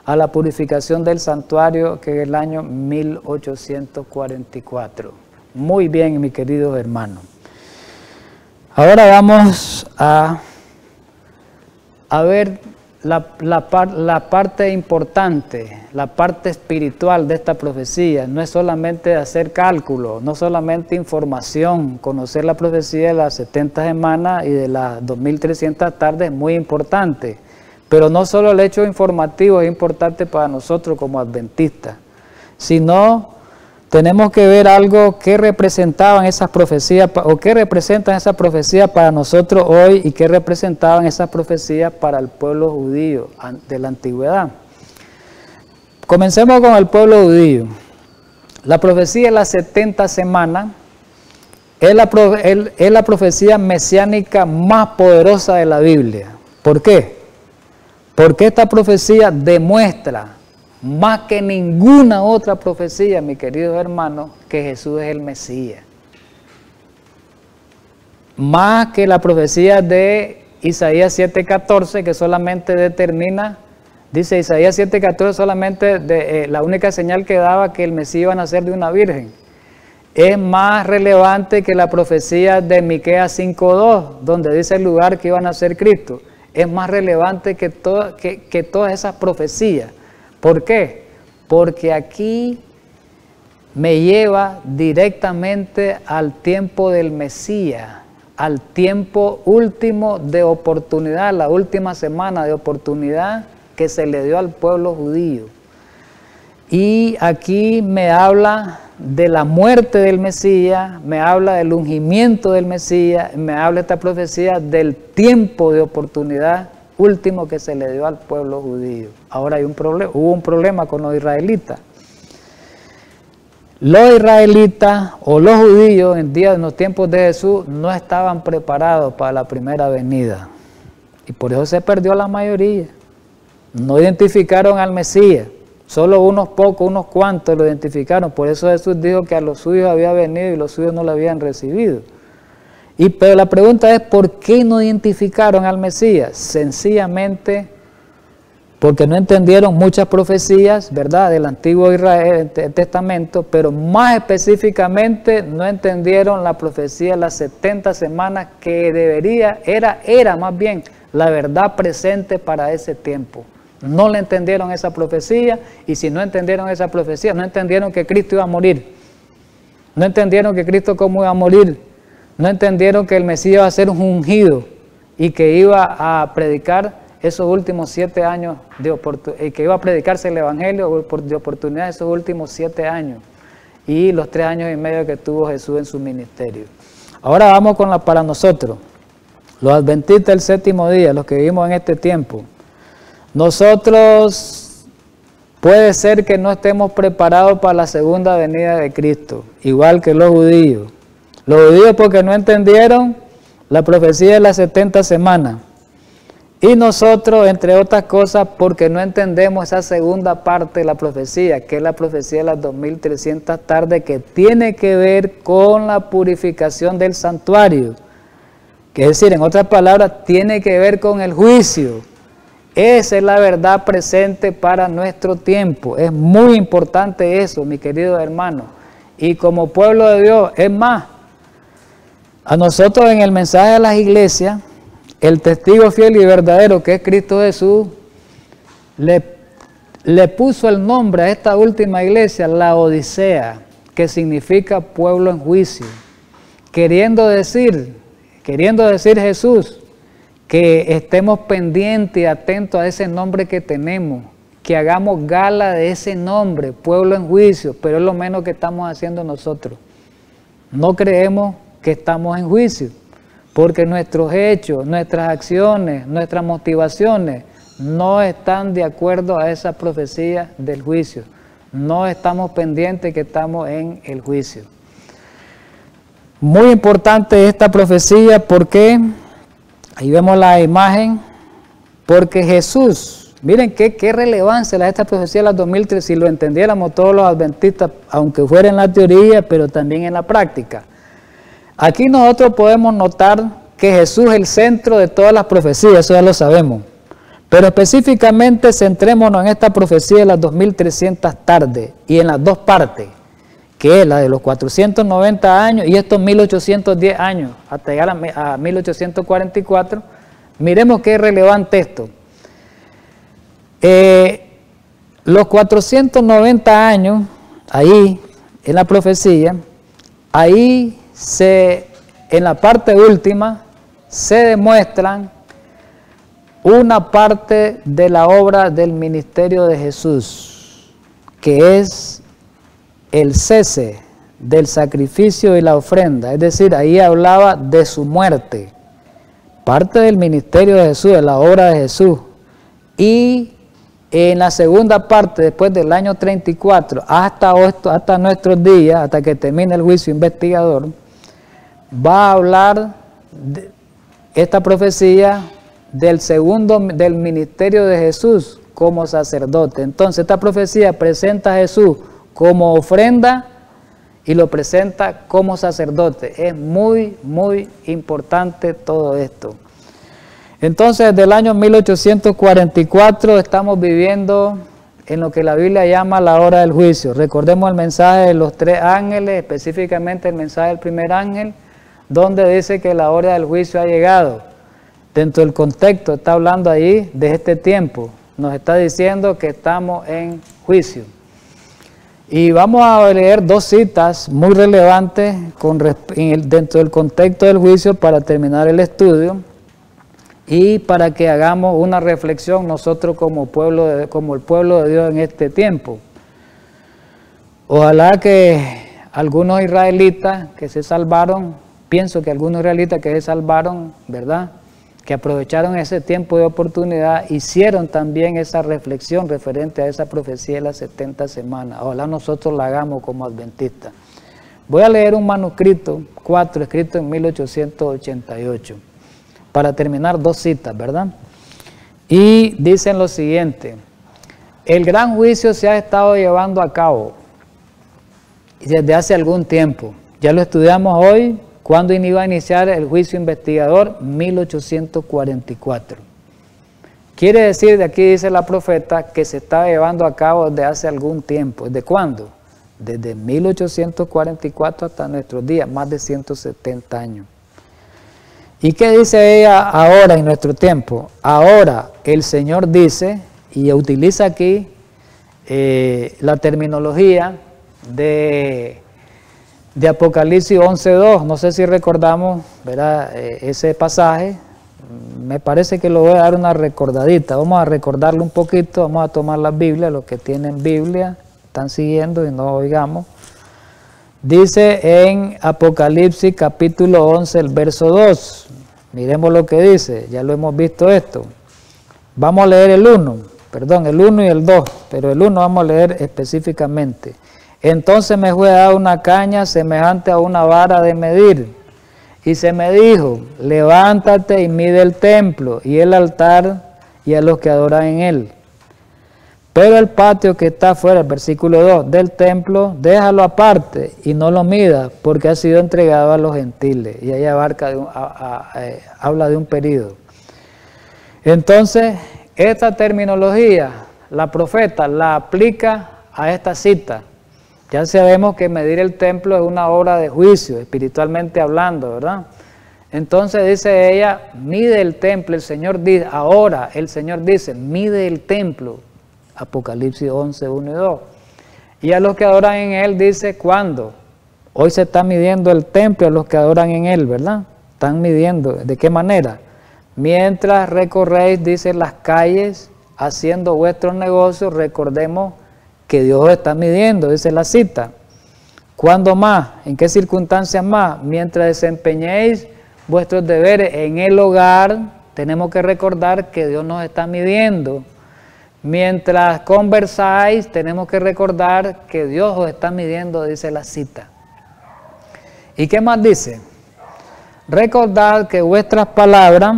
a la purificación del santuario, que es el año 1844. Muy bien, mis queridos hermanos. Ahora vamos a ver la parte importante, la parte espiritual de esta profecía. No es solamente hacer cálculo, no solamente información. Conocer la profecía de las 70 semanas y de las 2300 tardes es muy importante. Pero no solo el hecho informativo es importante para nosotros como adventistas, sino tenemos que ver algo que representaban esas profecías, o que representan esas profecías para nosotros hoy y que representaban esas profecías para el pueblo judío de la antigüedad. Comencemos con el pueblo judío. La profecía de las 70 semanas es la profecía mesiánica más poderosa de la Biblia. ¿Por qué? Porque esta profecía demuestra más que ninguna otra profecía, mis queridos hermanos, que Jesús es el Mesías. Más que la profecía de Isaías 7:14, que solamente determina, dice Isaías 7:14, solamente la única señal que daba que el Mesías iba a nacer de una virgen. Es más relevante que la profecía de Miqueas 5:2, donde dice el lugar que iba a nacer Cristo. Es más relevante que todas esas profecías. ¿Por qué? Porque aquí me lleva directamente al tiempo del Mesías, al tiempo último de oportunidad, la última semana de oportunidad que se le dio al pueblo judío. Y aquí me habla de la muerte del Mesías, me habla del ungimiento del Mesías, me habla esta profecía del tiempo de oportunidad último que se le dio al pueblo judío. Ahora hubo un problema con los israelitas. Los israelitas o los judíos en los tiempos de Jesús no estaban preparados para la primera venida. Y por eso se perdió la mayoría. No identificaron al Mesías. Solo unos pocos, unos cuantos lo identificaron. Por eso Jesús dijo que a los suyos había venido y los suyos no lo habían recibido. Pero la pregunta es, ¿por qué no identificaron al Mesías? Sencillamente porque no entendieron muchas profecías, ¿verdad?, del Antiguo Testamento, pero más específicamente no entendieron la profecía de las 70 semanas que era más bien la verdad presente para ese tiempo. No le entendieron esa profecía, y si no entendieron esa profecía, no entendieron que Cristo iba a morir. No entendieron que Cristo cómo iba a morir. No entendieron que el Mesías iba a ser un ungido y que iba a predicar esos últimos 7 años que iba a predicarse el Evangelio de oportunidad esos últimos 7 años y los 3 años y medio que tuvo Jesús en su ministerio. Ahora vamos para nosotros, los adventistas del séptimo día, los que vivimos en este tiempo. Nosotros puede ser que no estemos preparados para la segunda venida de Cristo, igual que los judíos. Los judíos porque no entendieron la profecía de las 70 semanas. Y nosotros, entre otras cosas, porque no entendemos esa segunda parte de la profecía, que es la profecía de las 2300 tardes, que tiene que ver con la purificación del santuario. Que es decir, en otras palabras, tiene que ver con el juicio. Esa es la verdad presente para nuestro tiempo. Es muy importante eso, mis queridos hermanos. Y como pueblo de Dios, es más, a nosotros en el mensaje de las iglesias, el testigo fiel y verdadero que es Cristo Jesús, le puso el nombre a esta última iglesia, la Odisea, que significa pueblo en juicio. Queriendo decir Jesús, que estemos pendientes y atentos a ese nombre que tenemos, que hagamos gala de ese nombre, pueblo en juicio, pero es lo menos que estamos haciendo nosotros. No creemos que estamos en juicio, porque nuestros hechos, nuestras acciones, nuestras motivaciones no están de acuerdo a esa profecía del juicio. No estamos pendientes que estamos en el juicio. Muy importante esta profecía porque, ahí vemos la imagen, porque Jesús, miren qué relevancia la esta profecía de las 2003, si lo entendiéramos todos los adventistas, aunque fuera en la teoría, pero también en la práctica. Aquí nosotros podemos notar que Jesús es el centro de todas las profecías, eso ya lo sabemos. Pero específicamente centrémonos en esta profecía de las 2300 tardes y en las dos partes, que es la de los 490 años y estos 1810 años, hasta llegar a 1844. Miremos qué es relevante esto. Los 490 años, ahí en la profecía, ahí en la parte última se demuestran una parte de la obra del ministerio de Jesús, que es el cese del sacrificio y la ofrenda. Es decir, ahí hablaba de su muerte, parte del ministerio de Jesús, de la obra de Jesús. Y en la segunda parte, después del año 34, hasta nuestros días, hasta que termine el juicio investigador, va a hablar esta profecía del ministerio de Jesús como sacerdote. Entonces esta profecía presenta a Jesús como ofrenda y lo presenta como sacerdote. Es muy, muy importante todo esto. Entonces, desde el año 1844 estamos viviendo en lo que la Biblia llama la hora del juicio. Recordemos el mensaje de los 3 ángeles, específicamente el mensaje del primer ángel, donde dice que la hora del juicio ha llegado. Dentro del contexto está hablando ahí de este tiempo. Nos está diciendo que estamos en juicio. Y vamos a leer 2 citas muy relevantes dentro del contexto del juicio para terminar el estudio y para que hagamos una reflexión nosotros como el pueblo de Dios en este tiempo. Ojalá que algunos israelitas que se salvaron, pienso que algunos israelitas que se salvaron, ¿verdad?, que aprovecharon ese tiempo de oportunidad, hicieron también esa reflexión referente a esa profecía de las 70 semanas. Ojalá nosotros la hagamos como adventistas. Voy a leer un manuscrito 4 escrito en 1888 para terminar 2 citas, ¿verdad? Y dicen lo siguiente: el gran juicio se ha estado llevando a cabo desde hace algún tiempo. Ya lo estudiamos hoy. ¿Cuándo iba a iniciar el juicio investigador? 1844. Quiere decir, de aquí dice la profeta, que se estaba llevando a cabo desde hace algún tiempo. ¿Desde cuándo? Desde 1844 hasta nuestros días, más de 170 años. ¿Y qué dice ella ahora en nuestro tiempo? Ahora el Señor dice, y utiliza aquí la terminología de Apocalipsis 11:2, no sé si recordamos, ¿verdad?, ese pasaje. Me parece que lo voy a dar una recordadita. Vamos a recordarlo un poquito. Vamos a tomar la Biblia, los que tienen Biblia, están siguiendo y no oigamos. Dice en Apocalipsis capítulo 11, el verso 2. Miremos lo que dice, ya lo hemos visto esto. Vamos a leer el 1 y el 2, pero el 1 vamos a leer específicamente. Entonces me fue dada una caña semejante a una vara de medir, y se me dijo, levántate y mide el templo y el altar y a los que adoran en él. Pero el patio que está afuera, el versículo 2, del templo, déjalo aparte y no lo mida, porque ha sido entregado a los gentiles. Y ahí habla de un período. Entonces, esta terminología, la profeta la aplica a esta cita. Ya sabemos que medir el templo es una obra de juicio, espiritualmente hablando, ¿verdad? Entonces dice ella, mide el templo. El Señor dice, ahora el Señor dice, mide el templo. Apocalipsis 11, 1 y 2. Y a los que adoran en Él dice, ¿cuándo? Hoy se está midiendo el templo a los que adoran en Él, ¿verdad? Están midiendo. ¿De qué manera? Mientras recorréis, dice, las calles, haciendo vuestros negocios, recordemos que Dios está midiendo, dice la cita. ¿Cuándo más? ¿En qué circunstancias más? Mientras desempeñéis vuestros deberes en el hogar, tenemos que recordar que Dios nos está midiendo. Mientras conversáis, tenemos que recordar que Dios os está midiendo, dice la cita. ¿Y qué más dice? Recordad que vuestras palabras,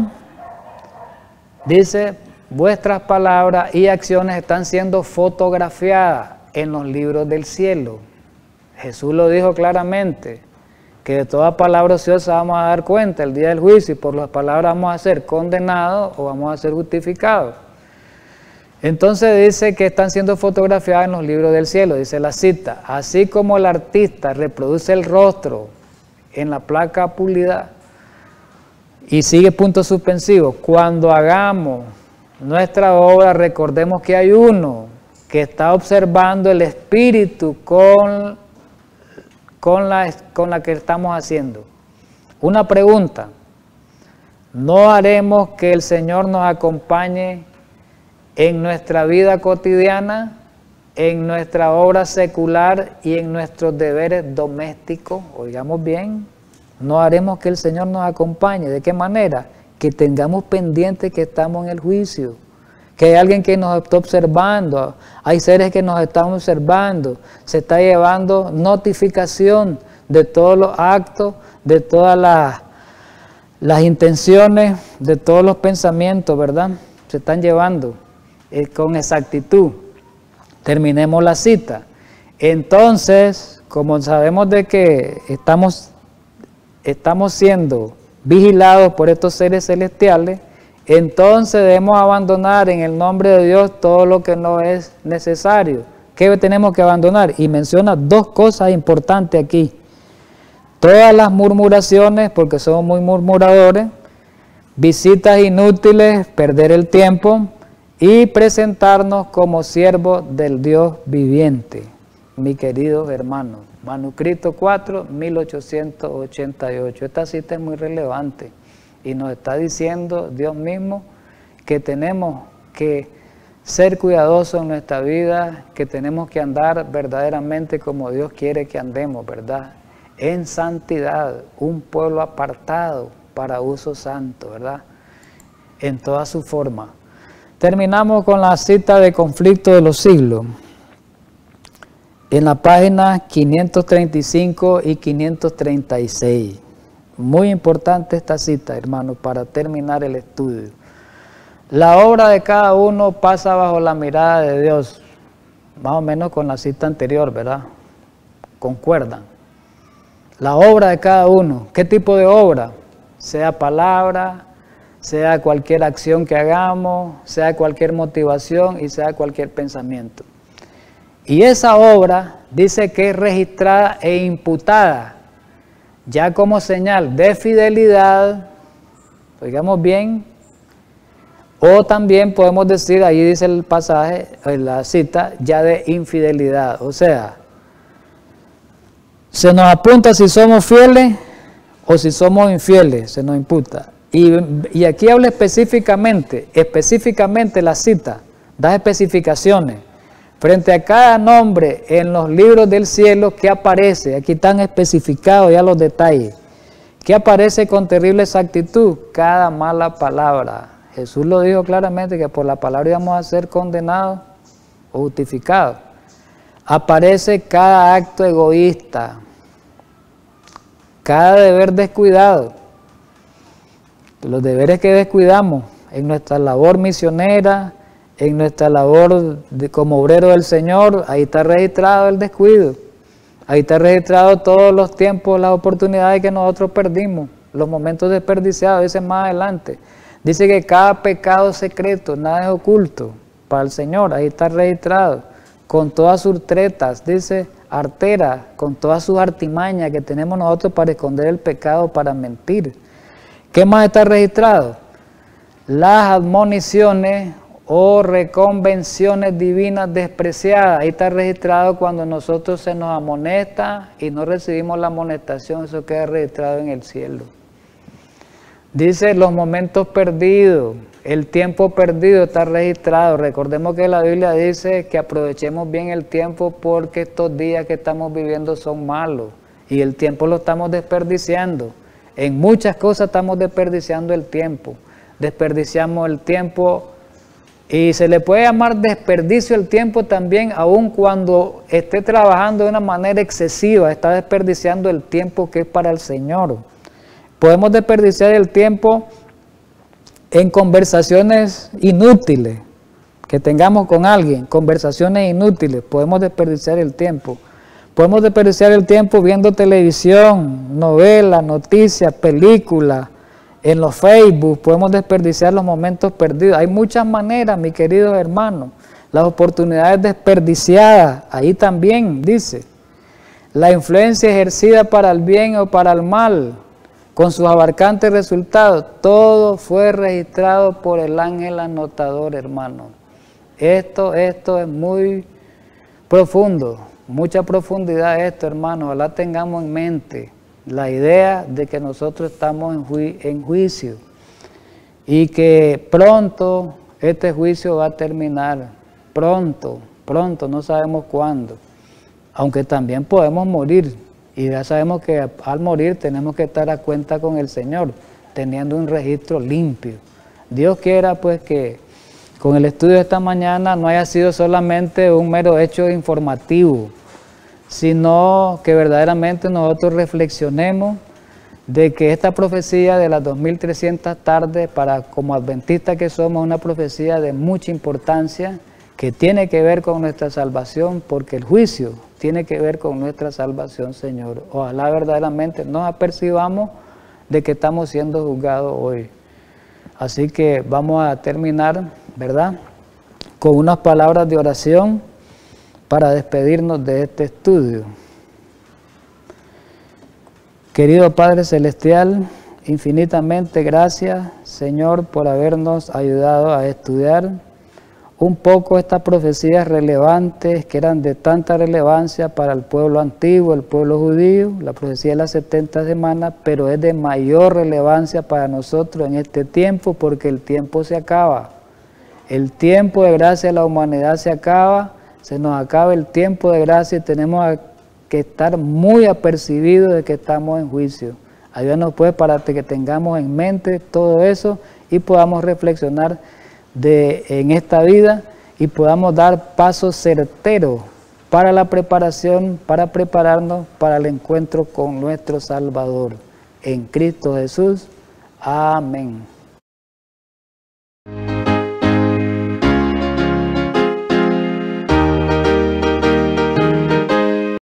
dice, vuestras palabras y acciones están siendo fotografiadas en los libros del cielo. Jesús lo dijo claramente, que de toda palabra ociosa vamos a dar cuenta el día del juicio, y por las palabras vamos a ser condenados o vamos a ser justificados. Entonces dice que están siendo fotografiadas en los libros del cielo, dice la cita, así como el artista reproduce el rostro en la placa pulida, y sigue punto suspensivo, cuando hagamos nuestra obra recordemos que hay uno que está observando el espíritu con la que estamos haciendo. Una pregunta, ¿no haremos que el Señor nos acompañe en nuestra vida cotidiana, en nuestra obra secular y en nuestros deberes domésticos? Oigamos bien, no haremos que el Señor nos acompañe. ¿De qué manera? Que tengamos pendiente que estamos en el juicio, que hay alguien que nos está observando, hay seres que nos están observando, se está llevando notificación de todos los actos, de todas las intenciones, de todos los pensamientos, ¿verdad? Se están llevando con exactitud. Terminemos la cita. Entonces, como sabemos de que estamos siendo vigilados por estos seres celestiales, entonces debemos abandonar en el nombre de Dios todo lo que no es necesario. ¿Qué tenemos que abandonar? Y menciona dos cosas importantes aquí. Todas las murmuraciones, porque somos muy murmuradores, visitas inútiles, perder el tiempo, y presentarnos como siervos del Dios viviente, mi queridos hermanos. Manuscrito 4, 1888. Esta cita es muy relevante y nos está diciendo Dios mismo que tenemos que ser cuidadosos en nuestra vida, que tenemos que andar verdaderamente como Dios quiere que andemos, ¿verdad? En santidad, un pueblo apartado para uso santo, ¿verdad? En toda su forma. Terminamos con la cita de Conflicto de los Siglos. En la página 535 y 536. Muy importante esta cita, hermanos, para terminar el estudio. La obra de cada uno pasa bajo la mirada de Dios, más o menos con la cita anterior, ¿verdad? Concuerdan. La obra de cada uno, ¿qué tipo de obra? Sea palabra, sea cualquier acción que hagamos, sea cualquier motivación y sea cualquier pensamiento. Y esa obra dice que es registrada e imputada ya como señal de fidelidad, oigamos bien, o también podemos decir, ahí dice el pasaje, la cita, ya de infidelidad. O sea, se nos apunta si somos fieles o si somos infieles, se nos imputa. Y aquí habla específicamente la cita, da especificaciones. Frente a cada nombre en los libros del cielo que aparece, aquí están especificados ya los detalles, que aparece con terrible exactitud cada mala palabra. Jesús lo dijo claramente que por la palabra íbamos a ser condenados o justificados. Aparece cada acto egoísta, cada deber descuidado, los deberes que descuidamos en nuestra labor misionera, en nuestra labor como obrero del Señor, ahí está registrado el descuido, ahí está registrado todos los tiempos, las oportunidades que nosotros perdimos, los momentos desperdiciados. Dice más adelante, dice que cada pecado secreto, nada es oculto para el Señor, ahí está registrado, con todas sus tretas, dice arteras, con todas sus artimañas que tenemos nosotros para esconder el pecado, para mentir. ¿Qué más está registrado? Las admoniciones o reconvenciones divinas despreciadas. Ahí está registrado cuando nosotros se nos amonesta y no recibimos la amonestación, eso queda registrado en el cielo. Dice los momentos perdidos, el tiempo perdido está registrado. Recordemos que la Biblia dice que aprovechemos bien el tiempo porque estos días que estamos viviendo son malos y el tiempo lo estamos desperdiciando. En muchas cosas estamos desperdiciando el tiempo. Desperdiciamos el tiempo y se le puede llamar desperdicio el tiempo también, aun cuando esté trabajando de una manera excesiva, está desperdiciando el tiempo que es para el Señor. Podemos desperdiciar el tiempo en conversaciones inútiles, que tengamos con alguien, conversaciones inútiles, podemos desperdiciar el tiempo. Podemos desperdiciar el tiempo viendo televisión, novelas, noticias, películas, en los Facebook, podemos desperdiciar los momentos perdidos. Hay muchas maneras, mi querido hermano. Las oportunidades desperdiciadas, ahí también dice. La influencia ejercida para el bien o para el mal, con sus abarcantes resultados, todo fue registrado por el ángel anotador, hermano. Esto es muy profundo, mucha profundidad esto, hermano. Ojalá tengamos en mente la idea de que nosotros estamos en juicio y que pronto este juicio va a terminar, pronto, no sabemos cuándo, aunque también podemos morir y ya sabemos que al morir tenemos que estar a cuenta con el Señor, teniendo un registro limpio. Dios quiera pues que con el estudio de esta mañana no haya sido solamente un mero hecho informativo, sino que verdaderamente nosotros reflexionemos de que esta profecía de las 2300 tardes, para como adventistas que somos, una profecía de mucha importancia, que tiene que ver con nuestra salvación, porque el juicio tiene que ver con nuestra salvación, Señor. Ojalá verdaderamente nos apercibamos de que estamos siendo juzgados hoy. Así que vamos a terminar, ¿verdad?, con unas palabras de oración para despedirnos de este estudio. Querido Padre Celestial, infinitamente gracias, Señor, por habernos ayudado a estudiar un poco estas profecías relevantes que eran de tanta relevancia para el pueblo antiguo, el pueblo judío, la profecía de las 70 semanas, pero es de mayor relevancia para nosotros en este tiempo porque el tiempo se acaba. El tiempo de gracia de la humanidad se acaba, se nos acaba el tiempo de gracia y tenemos que estar muy apercibidos de que estamos en juicio. Ayúdanos pues para que tengamos en mente todo eso y podamos reflexionar en esta vida y podamos dar pasos certeros para la preparación, para prepararnos para el encuentro con nuestro Salvador. En Cristo Jesús. Amén.